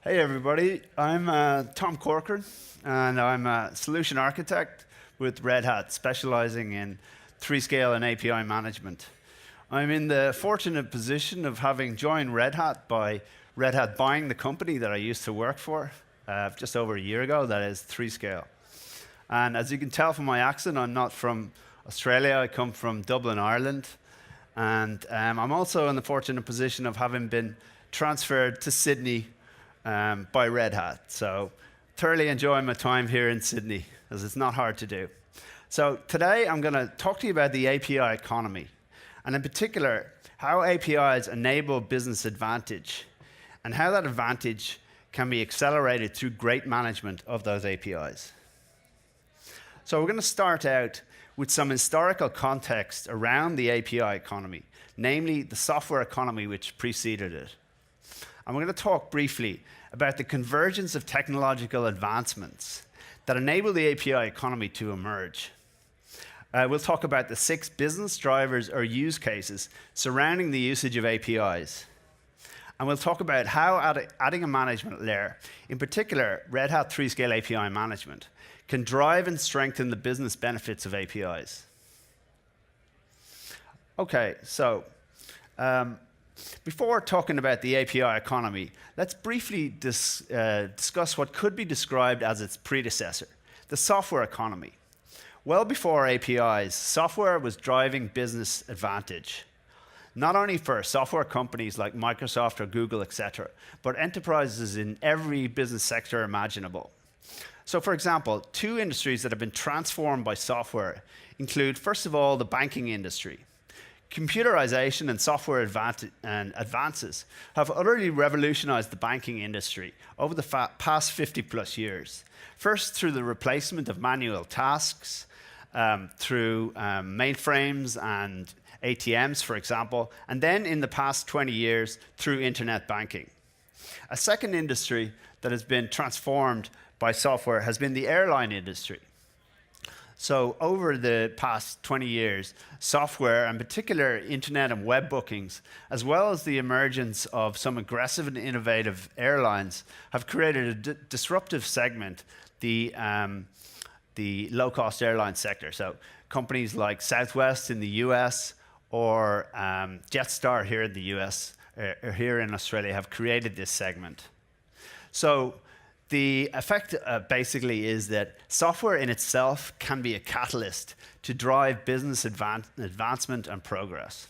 Hey everybody, I'm Tom Corcoran, and I'm a solution architect with Red Hat, specializing in 3-scale and API management. I'm in the fortunate position of having joined Red Hat by Red Hat buying the company that I used to work for just over a year ago, that is 3-scale. And as you can tell from my accent, I'm not from Australia, I come from Dublin, Ireland. And I'm also in the fortunate position of having been transferred to Sydney by Red Hat. So thoroughly enjoying my time here in Sydney, as it's not hard to do. So today I'm going to talk to you about the API economy, and in particular, how APIs enable business advantage, and how that advantage can be accelerated through great management of those APIs. So we're going to start out with some historical context around the API economy, namely the software economy which preceded it. And we're going to talk briefly about the convergence of technological advancements that enable the API economy to emerge. We'll talk about the 6 business drivers or use cases surrounding the usage of APIs. And we'll talk about how adding a management layer, in particular Red Hat 3-scale API management, can drive and strengthen the business benefits of APIs. Okay, so before talking about the API economy, let's briefly discuss what could be described as its predecessor, the software economy. Well before APIs, software was driving business advantage, not only for software companies like Microsoft or Google, etc., but enterprises in every business sector imaginable. So for example, 2 industries that have been transformed by software include, first of all, the banking industry. Computerization and software advances have utterly revolutionized the banking industry over the past 50+ years. First, through the replacement of manual tasks, through mainframes and ATMs, for example, and then in the past 20 years, through internet banking. A second industry that has been transformed by software has been the airline industry. So over the past 20 years, software, in particular internet and web bookings, as well as the emergence of some aggressive and innovative airlines, have created a disruptive segment, the low-cost airline sector. So companies like Southwest in the US or Jetstar here in the US, or here in Australia, have created this segment. So the effect basically is that software in itself can be a catalyst to drive business advancement and progress.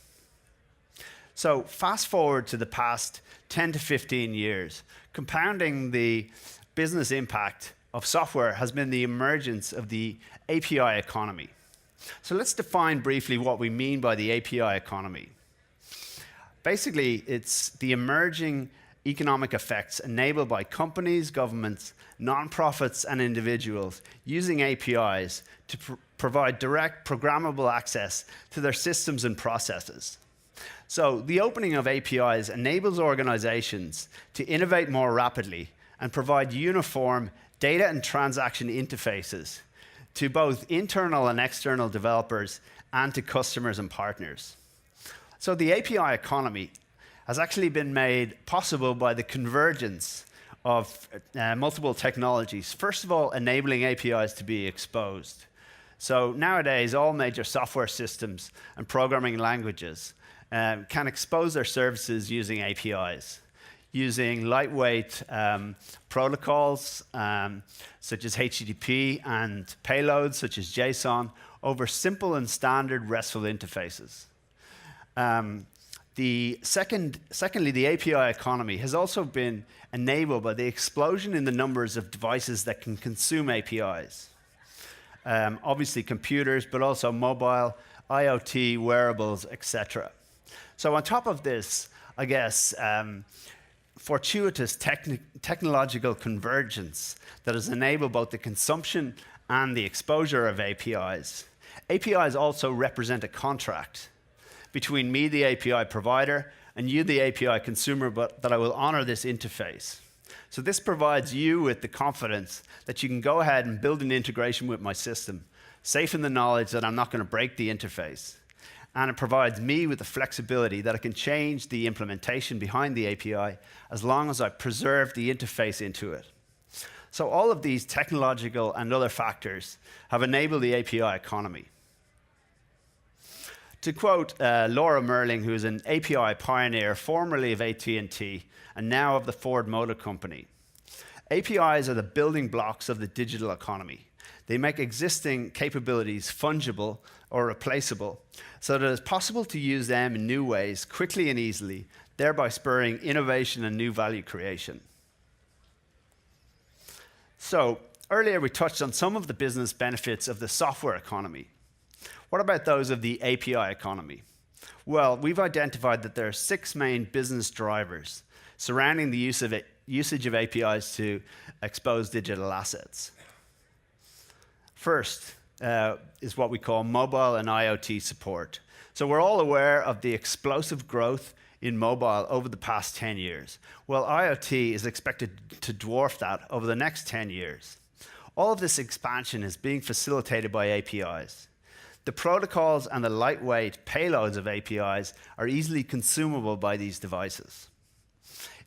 So fast forward to the past 10 to 15 years, compounding the business impact of software has been the emergence of the API economy. So let's define briefly what we mean by the API economy. Basically, it's the emerging economic effects enabled by companies, governments, nonprofits, and individuals using APIs to provide direct programmable access to their systems and processes. So the opening of APIs enables organizations to innovate more rapidly and provide uniform data and transaction interfaces to both internal and external developers and to customers and partners. So the API economy has actually been made possible by the convergence of multiple technologies. First of all, enabling APIs to be exposed. So nowadays, all major software systems and programming languages can expose their services using APIs, using lightweight protocols such as HTTP and payloads such as JSON over simple and standard RESTful interfaces. Secondly, the API economy has also been enabled by the explosion in the numbers of devices that can consume APIs. Obviously computers, but also mobile, IoT, wearables, etc. So on top of this, I guess, fortuitous technological convergence that has enabled both the consumption and the exposure of APIs. APIs also represent a contract between me, the API provider, and you, the API consumer, but that I will honor this interface. So this provides you with the confidence that you can go ahead and build an integration with my system, safe in the knowledge that I'm not going to break the interface. and it provides me with the flexibility that I can change the implementation behind the API as long as I preserve the interface into it. So all of these technological and other factors have enabled the API economy. To quote Laura Merling, who is an API pioneer, formerly of AT&T and now of the Ford Motor Company, APIs are the building blocks of the digital economy. They make existing capabilities fungible or replaceable so that it's possible to use them in new ways quickly and easily, thereby spurring innovation and new value creation. So earlier we touched on some of the business benefits of the software economy. What about those of the API economy? Well, we've identified that there are 6 main business drivers surrounding the usage of APIs to expose digital assets. First is what we call mobile and IoT support. So we're all aware of the explosive growth in mobile over the past 10 years. Well, IoT is expected to dwarf that over the next 10 years. All of this expansion is being facilitated by APIs. The protocols and the lightweight payloads of APIs are easily consumable by these devices.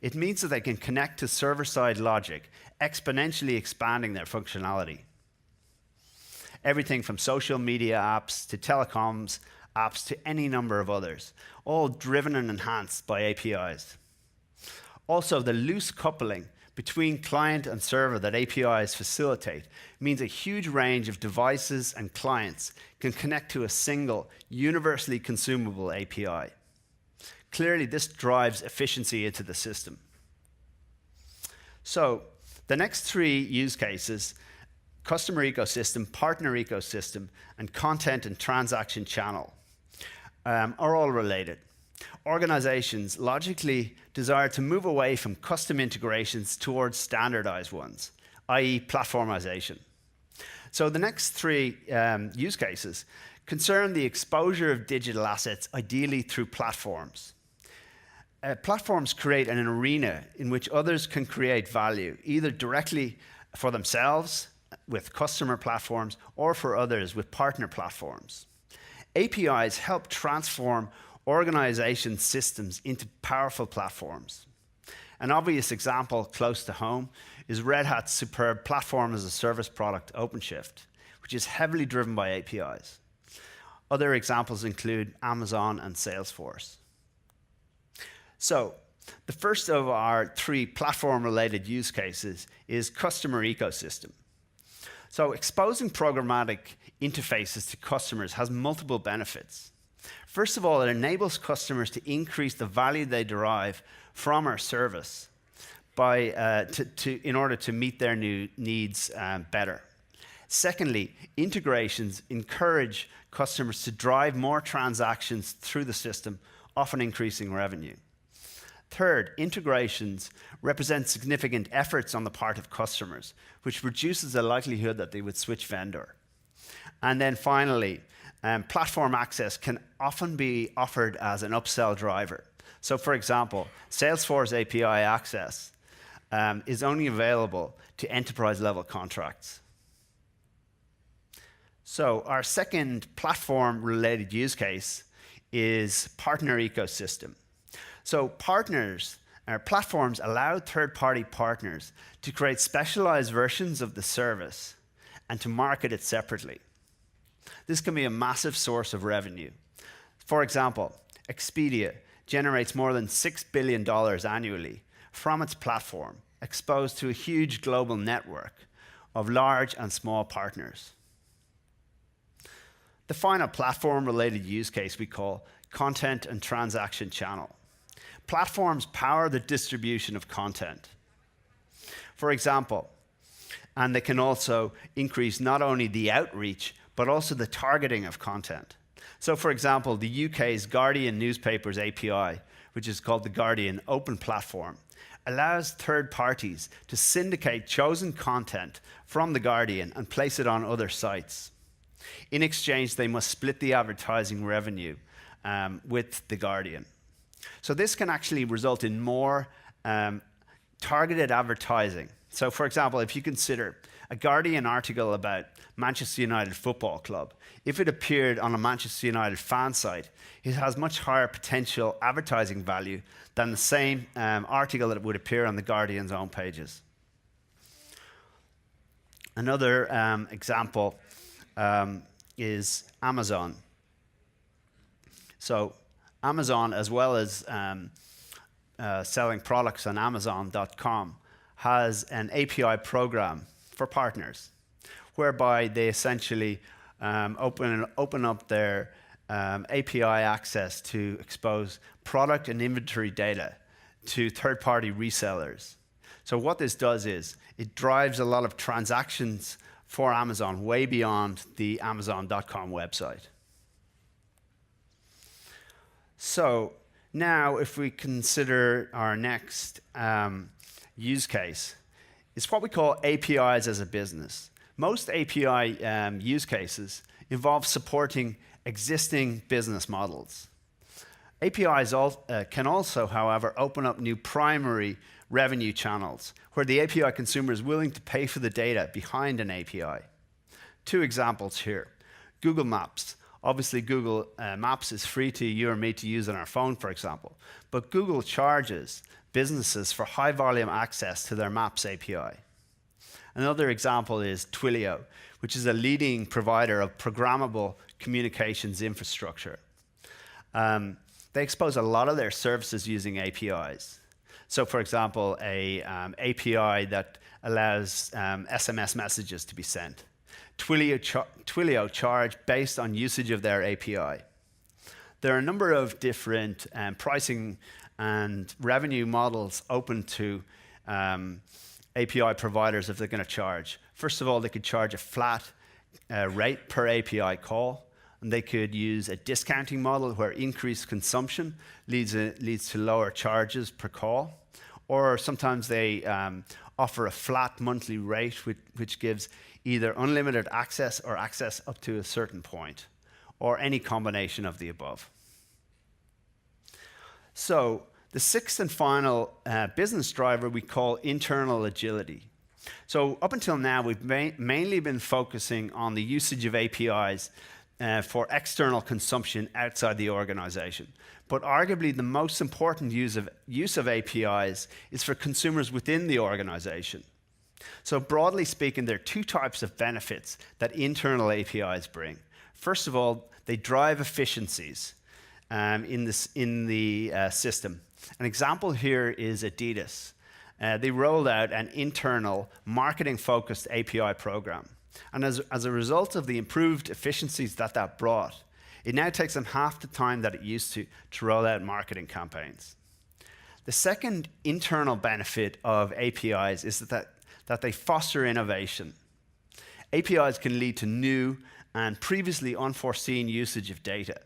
It means that they can connect to server-side logic, exponentially expanding their functionality. Everything from social media apps to telecoms apps to any number of others, all driven and enhanced by APIs. Also, the loose coupling between client and server that APIs facilitate means a huge range of devices and clients can connect to a single, universally consumable API. Clearly, this drives efficiency into the system. So, the next 3 use cases, customer ecosystem, partner ecosystem, and content and transaction channel, are all related. Organizations logically desire to move away from custom integrations towards standardized ones, i.e. platformization. So the next 3 use cases concern the exposure of digital assets, ideally through platforms. Platforms create an arena in which others can create value, either directly for themselves with customer platforms or for others with partner platforms. APIs help transform organization systems into powerful platforms. An obvious example close to home is Red Hat's superb platform as a service product, OpenShift, which is heavily driven by APIs. Other examples include Amazon and Salesforce. So, the first of our 3 platform-related use cases is customer ecosystem. So, exposing programmatic interfaces to customers has multiple benefits. First of all, it enables customers to increase the value they derive from our service in order to meet their new needs better. Secondly, integrations encourage customers to drive more transactions through the system, often increasing revenue. Third, integrations represent significant efforts on the part of customers, which reduces the likelihood that they would switch vendor. And then finally, platform access can often be offered as an upsell driver. So for example, Salesforce API access is only available to enterprise-level contracts. So our second platform-related use case is partner ecosystem. So platforms allow third-party partners to create specialized versions of the service and to market it separately. This can be a massive source of revenue. For example, Expedia generates more than $6 billion annually from its platform, exposed to a huge global network of large and small partners. The final platform-related use case we call content and transaction channel. Platforms power the distribution of content. For example, and they can also increase not only the outreach, but also the targeting of content. So for example, the UK's Guardian newspapers API, which is called the Guardian Open Platform, allows third parties to syndicate chosen content from the Guardian and place it on other sites. In exchange, they must split the advertising revenue with the Guardian. So this can actually result in more targeted advertising. So for example, if you consider a Guardian article about Manchester United Football Club, if it appeared on a Manchester United fan site, it has much higher potential advertising value than the same article that would appear on the Guardian's own pages. Another example is Amazon. So Amazon, as well as selling products on Amazon.com, has an API program for partners, whereby they essentially open up their API access to expose product and inventory data to third-party resellers. So what this does is it drives a lot of transactions for Amazon way beyond the Amazon.com website. So now if we consider our next use case, it's what we call APIs as a business. Most API use cases involve supporting existing business models. APIs can also, however, open up new primary revenue channels where the API consumer is willing to pay for the data behind an API. Two examples here. Google Maps. Obviously, Google Maps is free to you or me to use on our phone, for example. But Google charges businesses for high volume access to their Maps API. Another example is Twilio, which is a leading provider of programmable communications infrastructure. They expose a lot of their services using APIs. So for example, a API that allows SMS messages to be sent. Twilio charge based on usage of their API. There are a number of different pricing and revenue models open to API providers if they're going to charge. First of all, they could charge a flat rate per API call, and they could use a discounting model where increased consumption leads to lower charges per call. Or sometimes they offer a flat monthly rate which gives either unlimited access or access up to a certain point, or any combination of the above. So the sixth and final business driver we call internal agility. So up until now, we've mainly been focusing on the usage of APIs for external consumption outside the organization. But arguably the most important use of APIs is for consumers within the organization. So broadly speaking, there are two types of benefits that internal APIs bring. First of all, they drive efficiencies in the system. An example here is Adidas. They rolled out an internal marketing-focused API program. And as a result of the improved efficiencies that brought, it now takes them half the time that it used to roll out marketing campaigns. The second internal benefit of APIs is that they foster innovation. APIs can lead to new and previously unforeseen usage of data.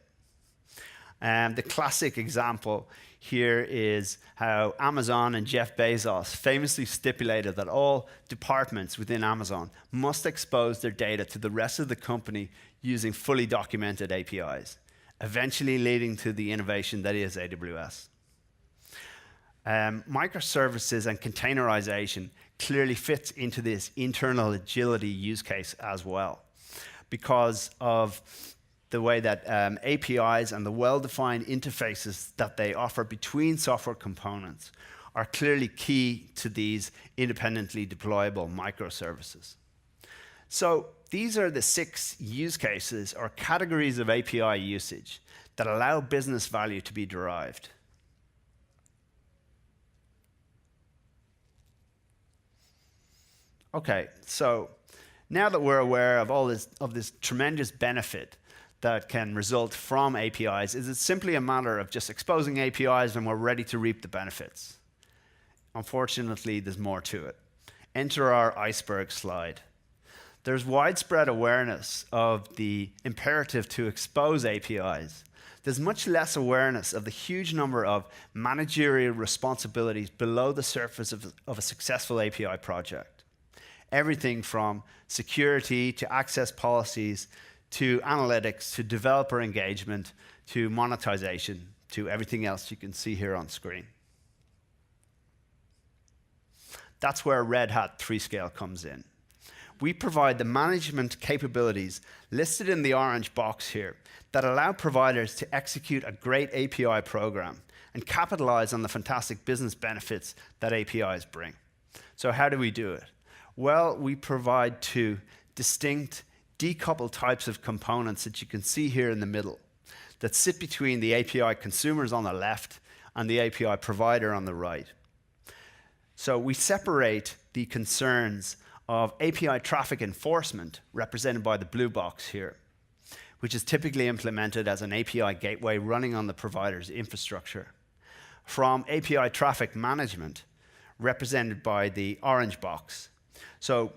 The classic example here is how Amazon and Jeff Bezos famously stipulated that all departments within Amazon must expose their data to the rest of the company using fully documented APIs, eventually leading to the innovation that is AWS. Microservices and containerization clearly fits into this internal agility use case as well, because of the way that APIs and the well-defined interfaces that they offer between software components are clearly key to these independently deployable microservices. So these are the 6 use cases or categories of API usage that allow business value to be derived. Okay, so now that we're aware of this tremendous benefit that can result from APIs, is it simply a matter of just exposing APIs and we're ready to reap the benefits? Unfortunately, there's more to it. Enter our iceberg slide. There's widespread awareness of the imperative to expose APIs. There's much less awareness of the huge number of managerial responsibilities below the surface of a successful API project. Everything from security to access policies to analytics, to developer engagement, to monetization, to everything else you can see here on screen. That's where Red Hat 3Scale comes in. We provide the management capabilities listed in the orange box here that allow providers to execute a great API program and capitalize on the fantastic business benefits that APIs bring. So how do we do it? Well, we provide two distinct, decoupled types of components that you can see here in the middle that sit between the API consumers on the left and the API provider on the right. So we separate the concerns of API traffic enforcement, represented by the blue box here, which is typically implemented as an API gateway running on the provider's infrastructure, from API traffic management, represented by the orange box. So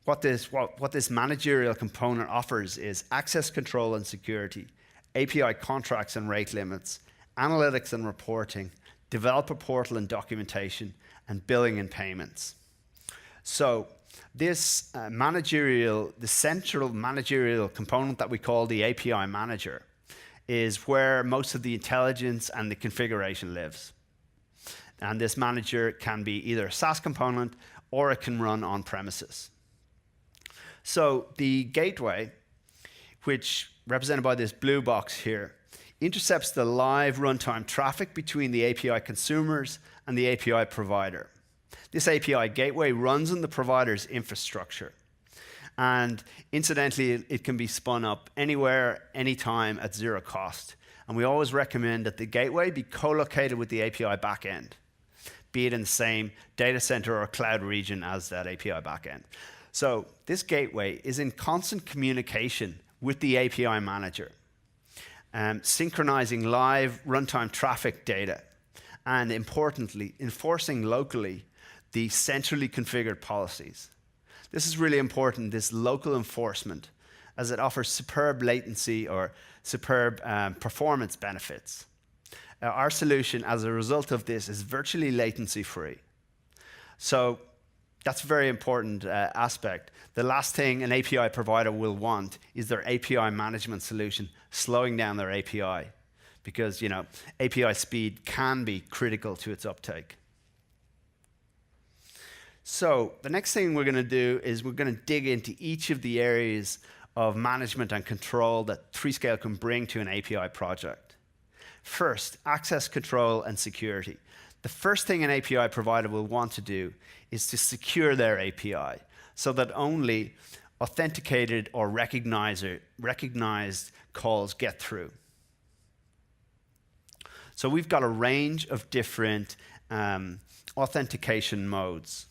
what this managerial component offers is access control and security, API contracts and rate limits, analytics and reporting, developer portal and documentation, and billing and payments. So this the central managerial component that we call the API manager is where most of the intelligence and the configuration lives. And this manager can be either a SaaS component or it can run on premises. So the gateway, which represented by this blue box here, intercepts the live runtime traffic between the API consumers and the API provider. This API gateway runs on the provider's infrastructure. And incidentally, it can be spun up anywhere, anytime at zero cost. And we always recommend that the gateway be co-located with the API backend, be it in the same data center or cloud region as that API backend. So this gateway is in constant communication with the API manager, synchronizing live runtime traffic data, and importantly, enforcing locally the centrally configured policies. This is really important, this local enforcement, as it offers superb latency or superb performance benefits. Our solution, as a result of this, is virtually latency-free. So that's a very important aspect. The last thing an API provider will want is their API management solution slowing down their API, because API speed can be critical to its uptake. So the next thing we're going to do is we're going to dig into each of the areas of management and control that 3Scale can bring to an API project. First, access control and security. The first thing an API provider will want to do is to secure their API so that only authenticated or recognized calls get through. So we've got a range of different authentication modes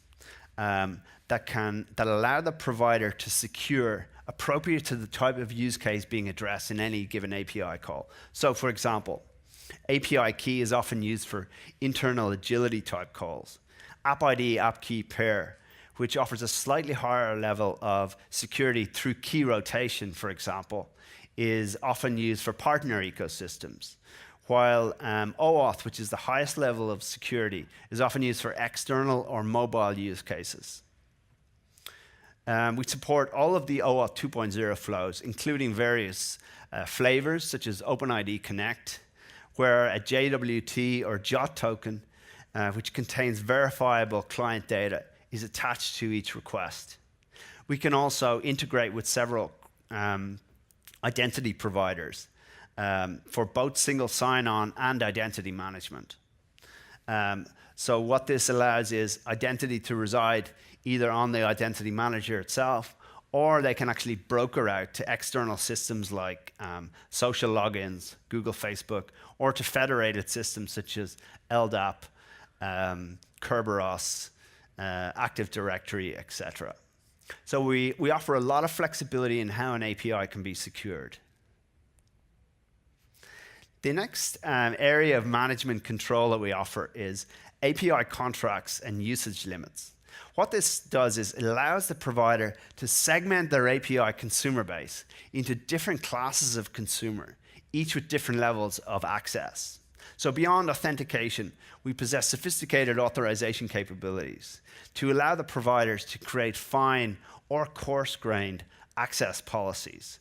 that allow the provider to secure appropriate to the type of use case being addressed in any given API call. So for example, API key is often used for internal agility type calls. App ID, app key pair, which offers a slightly higher level of security through key rotation, for example, is often used for partner ecosystems. While OAuth, which is the highest level of security, is often used for external or mobile use cases. We support all of the OAuth 2.0 flows, including various flavors, such as OpenID Connect, where a JWT or JOT token, which contains verifiable client data, is attached to each request. We can also integrate with several identity providers for both single sign-on and identity management. So what this allows is identity to reside either on the identity manager itself, or they can actually broker out to external systems like social logins, Google, Facebook, or to federated systems such as LDAP, Kerberos, Active Directory, etc. So we offer a lot of flexibility in how an API can be secured. The next area of management control that we offer is API contracts and usage limits. What this does is it allows the provider to segment their API consumer base into different classes of consumer, each with different levels of access. So beyond authentication, we possess sophisticated authorization capabilities to allow the providers to create fine or coarse-grained access policies,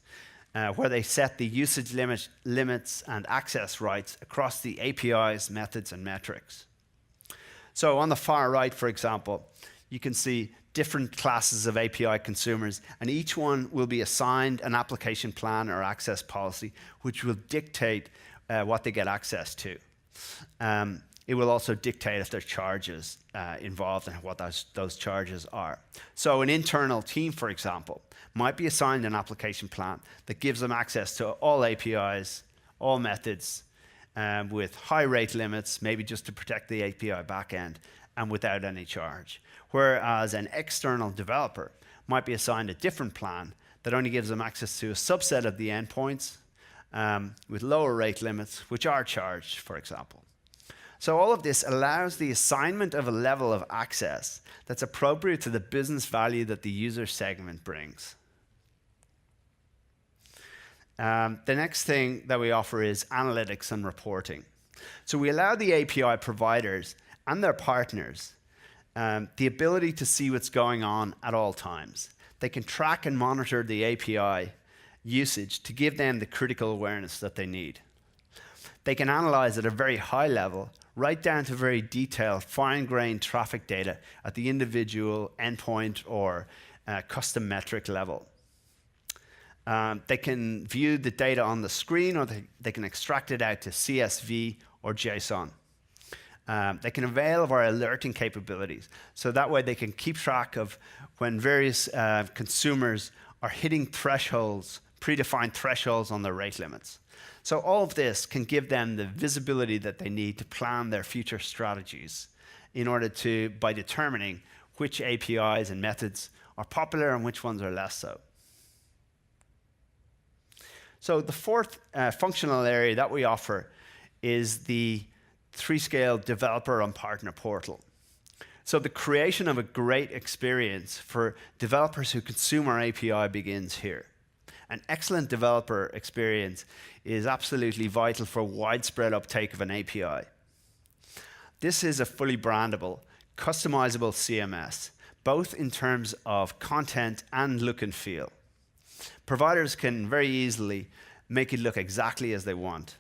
where they set the usage limits and access rights across the API's methods and metrics. So on the far right, for example, you can see different classes of API consumers, and each one will be assigned an application plan or access policy, which will dictate what they get access to. It will also dictate if there are charges involved and what those charges are. So an internal team, for example, might be assigned an application plan that gives them access to all APIs, all methods, with high rate limits, maybe just to protect the API backend, and without any charge. Whereas an external developer might be assigned a different plan that only gives them access to a subset of the endpoints with lower rate limits, which are charged, for example. So all of this allows the assignment of a level of access that's appropriate to the business value that the user segment brings. The next thing that we offer is analytics and reporting. So we allow the API providers and their partners the ability to see what's going on at all times. They can track and monitor the API usage to give them the critical awareness that they need. They can analyze at a very high level, right down to very detailed, fine-grained traffic data at the individual endpoint or custom metric level. They can view the data on the screen, or they can extract it out to CSV or JSON. They can avail of our alerting capabilities, so that way they can keep track of when various consumers are hitting thresholds, predefined thresholds on their rate limits. So all of this can give them the visibility that they need to plan their future strategies in order to, by determining which APIs and methods are popular and which ones are less so. So the fourth functional area that we offer is the 3Scale developer and partner portal. So the creation of a great experience for developers who consume our API begins here. An excellent developer experience is absolutely vital for widespread uptake of an API. This is a fully brandable, customizable CMS, both in terms of content and look and feel. Providers can very easily make it look exactly as they want.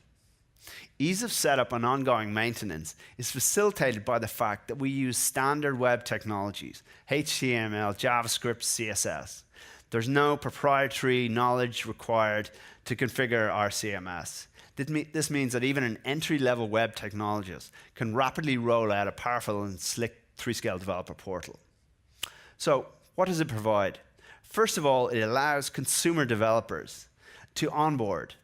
Ease of setup and ongoing maintenance is facilitated by the fact that we use standard web technologies, HTML, JavaScript, CSS. There's no proprietary knowledge required to configure our CMS. This means that even an entry-level web technologist can rapidly roll out a powerful and slick 3Scale developer portal. So what does it provide? First of all, it allows consumer developers to onboard.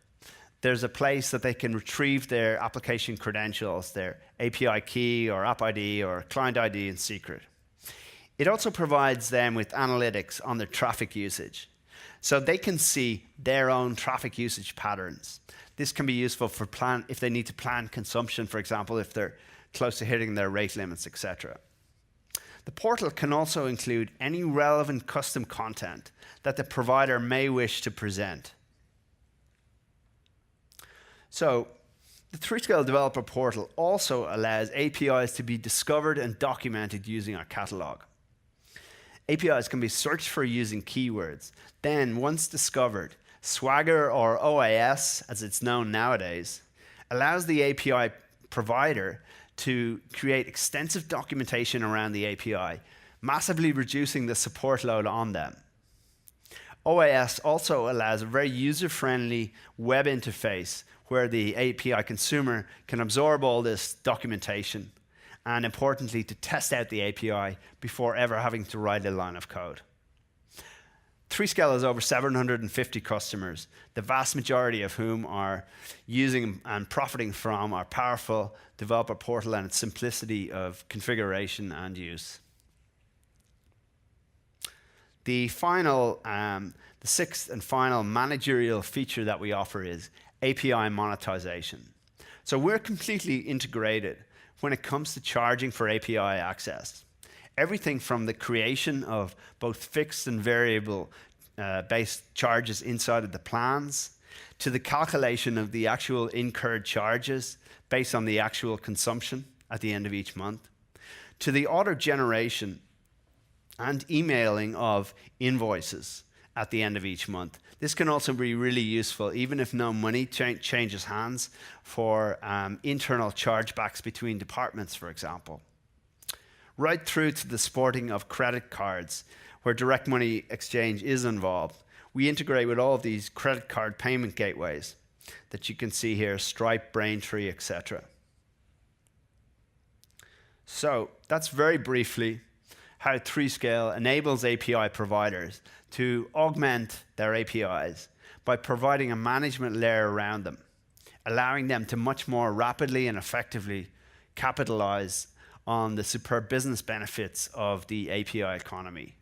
There's a place that they can retrieve their application credentials, their API key or app ID or client ID in secret. It also provides them with analytics on their traffic usage, so they can see their own traffic usage patterns. This can be useful for if they need to plan consumption, for example, if they're close to hitting their rate limits, etc. The portal can also include any relevant custom content that the provider may wish to present. So the 3Scale Developer Portal also allows APIs to be discovered and documented using our catalog. APIs can be searched for using keywords. Then, once discovered, Swagger, or OAS, as it's known nowadays, allows the API provider to create extensive documentation around the API, massively reducing the support load on them. OAS also allows a very user-friendly web interface where the API consumer can absorb all this documentation and, importantly, to test out the API before ever having to write a line of code. 3Scale has over 750 customers, the vast majority of whom are using and profiting from our powerful developer portal and its simplicity of configuration and use. The sixth and final managerial feature that we offer is API monetization. So we're completely integrated when it comes to charging for API access. Everything from the creation of both fixed and variable based charges inside of the plans, to the calculation of the actual incurred charges based on the actual consumption at the end of each month, to the auto generation and emailing of invoices at the end of each month. This can also be really useful, even if no money changes hands, for internal chargebacks between departments, for example. right through to the sporting of credit cards, where direct money exchange is involved. We integrate with all of these credit card payment gateways that you can see here, Stripe, Braintree, etc. So that's very briefly how 3Scale enables API providers to augment their APIs by providing a management layer around them, allowing them to much more rapidly and effectively capitalize on the superb business benefits of the API economy.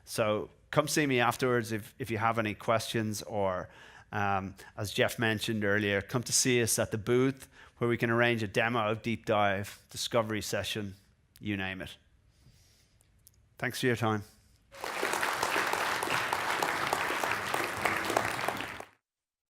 So come see me afterwards if you have any questions, or as Jeff mentioned earlier, come to see us at the booth where we can arrange a demo, deep dive, discovery session, you name it. Thanks for your time.